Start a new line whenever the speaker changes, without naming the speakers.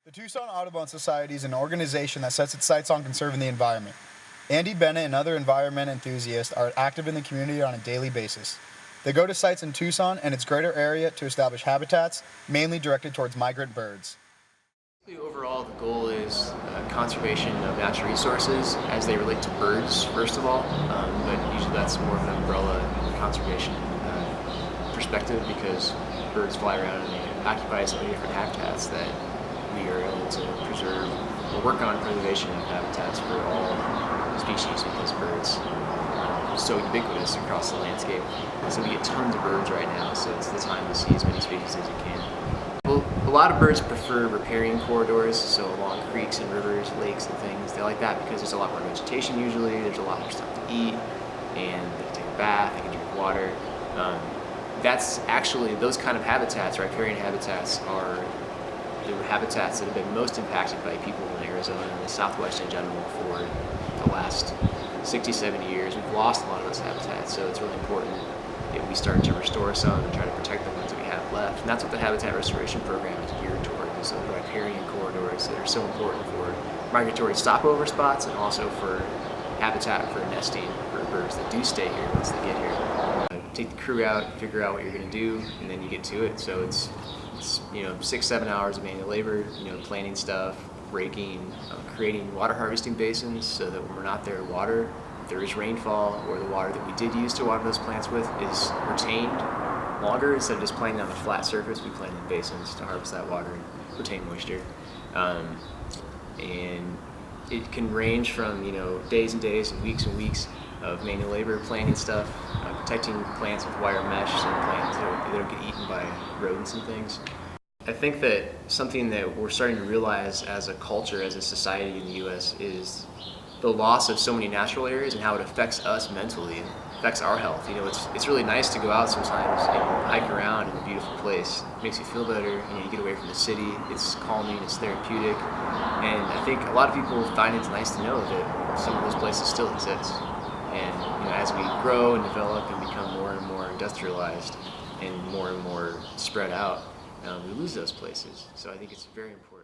The Tucson Audubon Society is an organization that sets its sights on conserving the environment. Andy Bennett and other environment enthusiasts are active in the community on a daily basis. They go to sites in Tucson and its greater area to establish habitats, mainly directed towards migrant birds.
Overall, the goal is conservation of natural resources as they relate to birds, first of all, but usually that's more of an umbrella conservation perspective because birds fly around and they occupy so many different habitats that we are able to preserve or work on preservation of habitats for all species because birds are so ubiquitous across the landscape. So we get tons of birds right now, so it's the time to see as many species as you can. Well, a lot of birds prefer riparian corridors, so along creeks and rivers, lakes and things. They like that because there's a lot more vegetation usually, there's a lot more stuff to eat, and they can take a bath, they can drink water. That's actually, those kind of habitats, riparian habitats, are the habitats that have been most impacted by people in Arizona and the Southwest in general for the last 60, 70 years. We've lost a lot of those habitats, so it's really important that we start to restore some and try to protect the ones that we have left. And that's what the Habitat Restoration Program is geared toward, is those riparian corridors that are so important for migratory stopover spots and also for habitat for nesting for birds that do stay here once they get here. Take the crew out, figure out what you're going to do, and then you get to it. So it's 6-7 hours of manual labor, planting stuff, raking, creating water harvesting basins so that when we're not there to water, if there is rainfall or the water that we did use to water those plants with is retained longer instead of just planting on the flat surface. We plant in basins to harvest that water and retain moisture. And it can range from days and days and weeks of manual labor, planting stuff, protecting plants with wire mesh so plants that don't get eaten by rodents and things. I think that something that we're starting to realize as a culture, as a society in the U.S. is the loss of so many natural areas and how it affects us mentally and affects our health. It's really nice to go out sometimes and hike around in a beautiful place. It makes you feel better. You get away from the city. It's calming. It's therapeutic. And I think a lot of people find it's nice to know that some of those places still exist. And as we grow and develop and become more and more industrialized and more spread out, we lose those places. So I think it's very important.